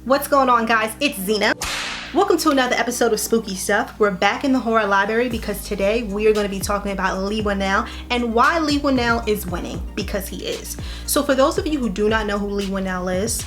What's going on, guys? It's Zena. Welcome to another episode of Spooky Stuff. We're back in the horror library because today we are going to be talking about Leigh Whannell and why Leigh Whannell is winning, because he is. So for those of you who do not know who Leigh Whannell is,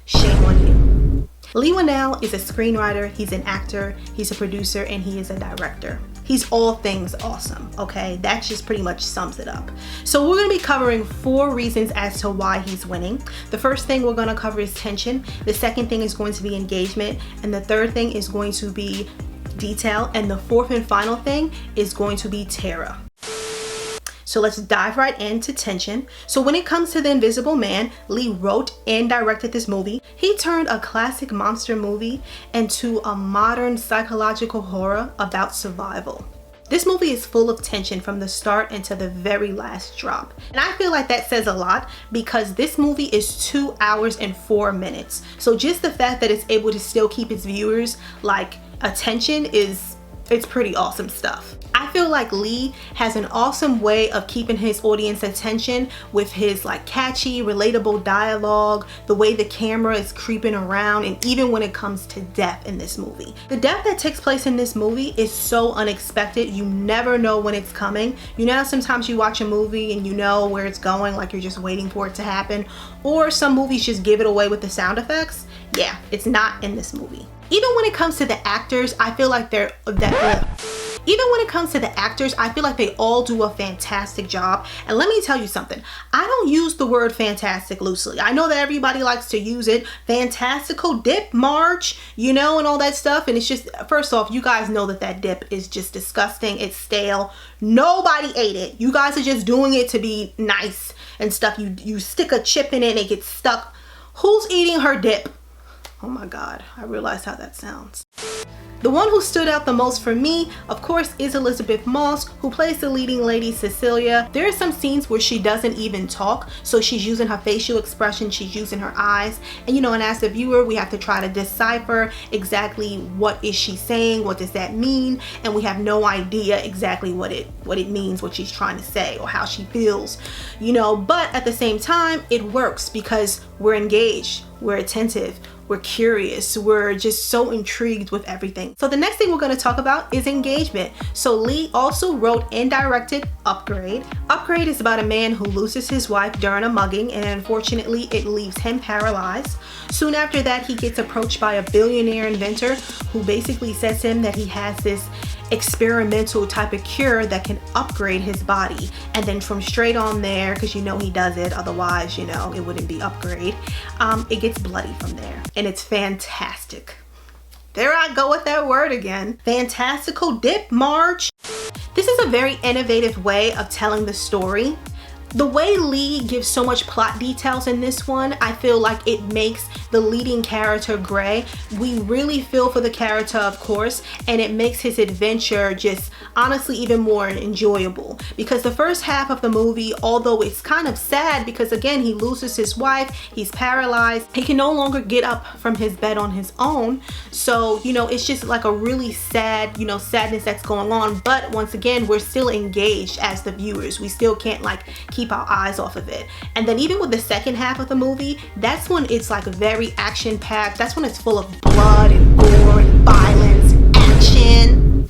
shame on you. Leigh Whannell is a screenwriter, he's an actor, he's a producer, and he is a director. He's all things awesome, okay? That just pretty much sums it up. So we're gonna be covering 4 reasons as to why he's winning. The first thing we're gonna cover is tension. The second thing is going to be engagement. And the third thing is going to be detail. And the fourth and final thing is going to be terror. So let's dive right into tension. So when it comes to The Invisible Man, Leigh wrote and directed this movie. He turned a classic monster movie into a modern psychological horror about survival. This movie is full of tension from the start until the very last drop. And I feel like that says a lot because this movie is 2 hours and 4 minutes. So just the fact that it's able to still keep its viewers like attention it's pretty awesome stuff. I feel like Leigh has an awesome way of keeping his audience attention with his like catchy, relatable dialogue, the way the camera is creeping around, and even when it comes to death in this movie. The death that takes place in this movie is so unexpected. You never know when it's coming. You know, sometimes you watch a movie and you know where it's going, like you're just waiting for it to happen, or some movies just give it away with the sound effects. Yeah, it's not in this movie. Even when it comes to the actors, I feel like they all do a fantastic job. And let me tell you something, I don't use the word fantastic loosely. I know that everybody likes to use it. Fantastical dip march, you know, and all that stuff. And it's just, first off, you guys know that dip is just disgusting. It's stale. Nobody ate it. You guys are just doing it to be nice and stuff. You stick a chip in it and it gets stuck. Who's eating her dip? Oh my God, I realized how that sounds. The one who stood out the most for me, of course, is Elisabeth Moss, who plays the leading lady, Cecilia. There are some scenes where she doesn't even talk, so she's using her facial expression, she's using her eyes, and and as the viewer, we have to try to decipher exactly what is she saying, what does that mean, and we have no idea exactly what it means, what she's trying to say, or how she feels, but at the same time, it works because we're engaged, we're attentive, we're curious, we're just so intrigued with everything. So the next thing we're going to talk about is engagement. So Leigh also wrote and directed Upgrade. Upgrade is about a man who loses his wife during a mugging, and unfortunately it leaves him paralyzed. Soon after that, he gets approached by a billionaire inventor who basically says to him that he has this experimental type of cure that can upgrade his body. And then from straight on there, because he does it, otherwise it wouldn't be Upgrade, it gets bloody from there, and it's fantastic. There I go with that word again. Fantastical dip march. This is a very innovative way of telling the story. The way Leigh gives so much plot details in this one, I feel like it makes the leading character Gray. We really feel for the character, of course, and it makes his adventure just honestly even more enjoyable. Because the first half of the movie, although it's kind of sad because again, he loses his wife, he's paralyzed, he can no longer get up from his bed on his own. So, it's just like a really sad, sadness that's going on. But once again, we're still engaged as the viewers. We still can't keep our eyes off of it. And then even with the second half of the movie, that's when it's like very action packed. That's when it's full of blood and gore and violence, action.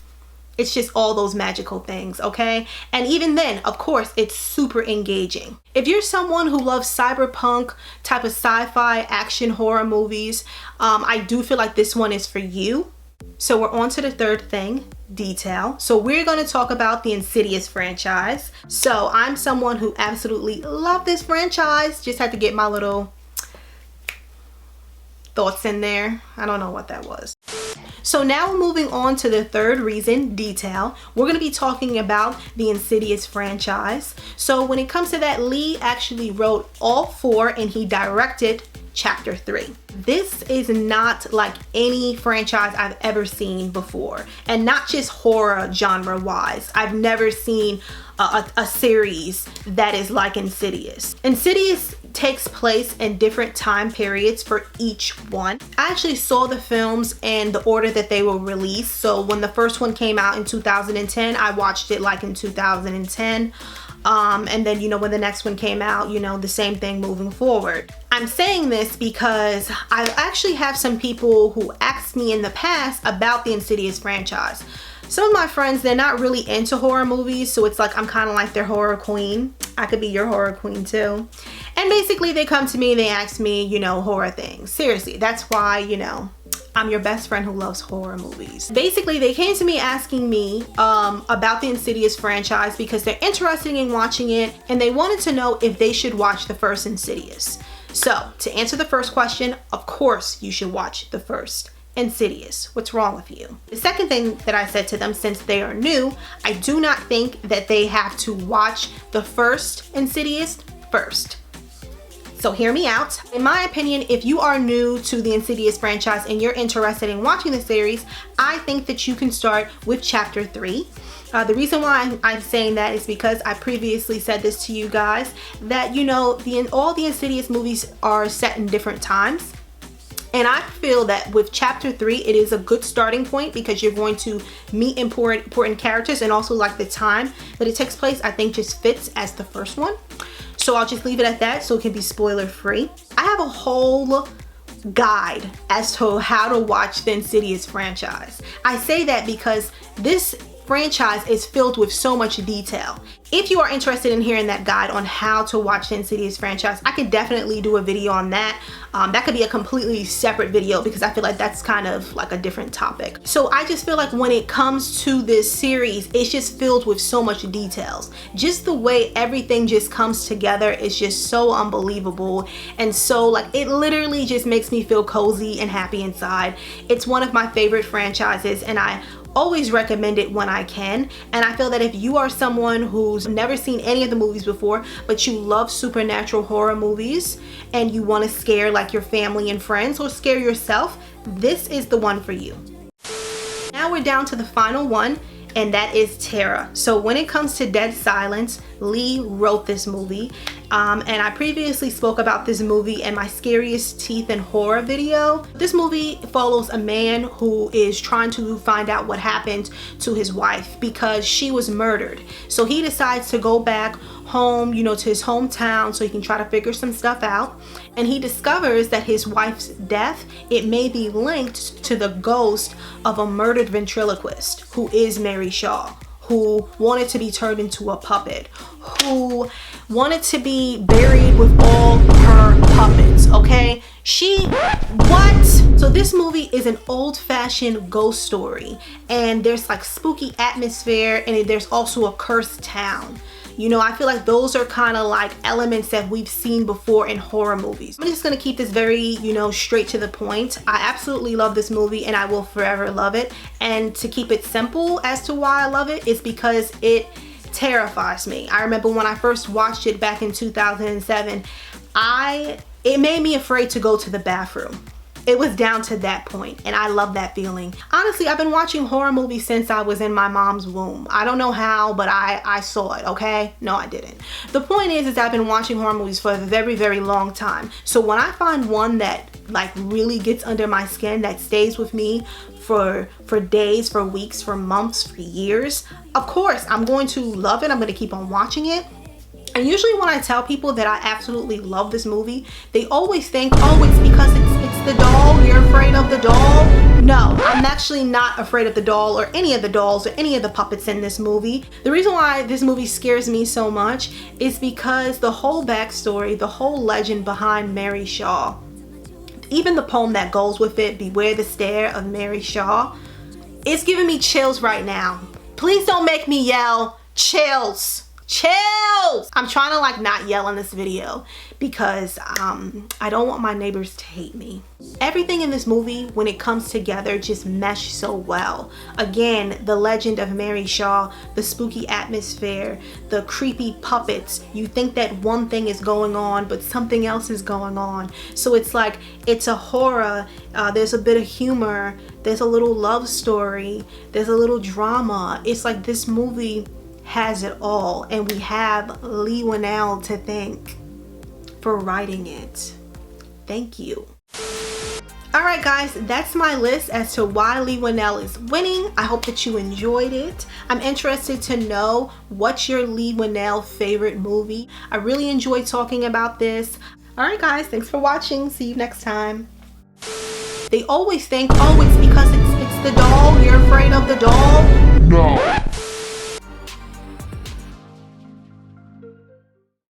It's just all those magical things, okay? And even then, of course, it's super engaging. If you're someone who loves cyberpunk type of sci-fi action horror movies, I do feel like this one is for you. So we're on to the third thing, detail. So we're going to talk about the Insidious franchise. So I'm someone who absolutely loved this franchise. Just had to get my little thoughts in there. I don't know what that was. So now we're moving on to the third reason, detail. We're going to be talking about the Insidious franchise. So when it comes to that, Leigh actually wrote all 4 and he directed Chapter 3. This is not like any franchise I've ever seen before, and not just horror genre wise. I've never seen a series that is like Insidious. Insidious takes place in different time periods for each one. I actually saw the films in the order that they were released. So when the first one came out in 2010, I watched it like in 2010. And then, when the next one came out, the same thing moving forward. I'm I'm saying this because I actually have some people who asked me in the past about the Insidious franchise. Some of my friends, they're not really into horror movies, so it's like I'm kind of like their horror queen. I could be your horror queen too. And basically they come to me and they ask me, you know, horror things. Seriously, that's why, you know, I'm your best friend who loves horror movies. Basically, they came to me asking me about the Insidious franchise because they're interested in watching it and they wanted to know if they should watch the first Insidious. So, to answer the first question, of course you should watch the first Insidious. What's wrong with you? The second thing that I said to them, since they are new, I do not think that they have to watch the first Insidious first. So hear me out. In my opinion, if you are new to the Insidious franchise and you're interested in watching the series, I think that you can start with chapter 3. The reason why I'm saying that is because I previously said this to you guys, that, you know, all the Insidious movies are set in different times. And I feel that with chapter 3, it is a good starting point because you're going to meet important characters, and also like the time that it takes place, I think just fits as the first one. So I'll just leave it at that so it can be spoiler free. I have a whole guide as to how to watch the Insidious franchise. I say that because this franchise is filled with so much detail. If you are interested in hearing that guide on how to watch the Insidious franchise, I could definitely do a video on that. That could be a completely separate video because I feel like that's kind of like a different topic. So I just feel like when it comes to this series, it's just filled with so much details. Just the way everything just comes together is just so unbelievable, and so like it literally just makes me feel cozy and happy inside. It's one of my favorite franchises and I always recommend it when I can. And I feel that if you are someone who's never seen any of the movies before, but you love supernatural horror movies and you want to scare like your family and friends or scare yourself, this is the one for you. Now we're down to the final one, and that is Terror. So when it comes to Dead Silence, Leigh wrote this movie. And I previously spoke about this movie in my Scariest Teeth and Horror video. This movie follows a man who is trying to find out what happened to his wife because she was murdered. So he decides to go back home, you know, to his hometown so he can try to figure some stuff out. And he discovers that his wife's death, it may be linked to the ghost of a murdered ventriloquist who is Mary Shaw, who wanted to be turned into a puppet, who wanted to be buried with all her puppets, okay? What? So this movie is an old-fashioned ghost story, and there's like spooky atmosphere, and there's also a cursed town. You know, I feel like those are kind of like elements that we've seen before in horror movies. I'm just gonna keep this very, you know, straight to the point. I absolutely love this movie and I will forever love it. And to keep it simple as to why I love it is because it terrifies me. I remember when I first watched it back in 2007, it made me afraid to go to the bathroom. It was down to that point, and I love that feeling. Honestly, I've been watching horror movies since I was in my mom's womb. I don't know how, but I saw it, okay? No, I didn't. The point is I've been watching horror movies for a very, very long time. So when I find one that like really gets under my skin, that stays with me for days, for weeks, for months, for years, of course, I'm going to love it. I'm going to keep on watching it. And usually when I tell people that I absolutely love this movie, they always think, oh, it's because it's the doll, you're afraid of the doll. No, I'm actually not afraid of the doll or any of the dolls or any of the puppets in this movie. The reason why this movie scares me so much is because the whole backstory, the whole legend behind Mary Shaw, even the poem that goes with it, Beware the Stare of Mary Shaw, it's giving me chills right now. Please don't make me yell. Chills. Chills! I'm trying to like not yell in this video because I don't want my neighbors to hate me. Everything in this movie, when it comes together, just mesh so well. Again, the legend of Mary Shaw, the spooky atmosphere, the creepy puppets. You think that one thing is going on, but something else is going on. So it's like, it's a horror, there's a bit of humor, there's a little love story, there's a little drama. It's like this movie has it all, and we have Leigh Whannell to thank for writing it. Thank you. Alright guys, that's my list as to why Leigh Whannell is winning. I hope that you enjoyed it. I'm interested to know what's your Leigh Whannell favorite movie. I really enjoyed talking about this. All right, guys, thanks for watching. See you next time. They always think, oh, it's because it's the doll. You're afraid of the doll. No.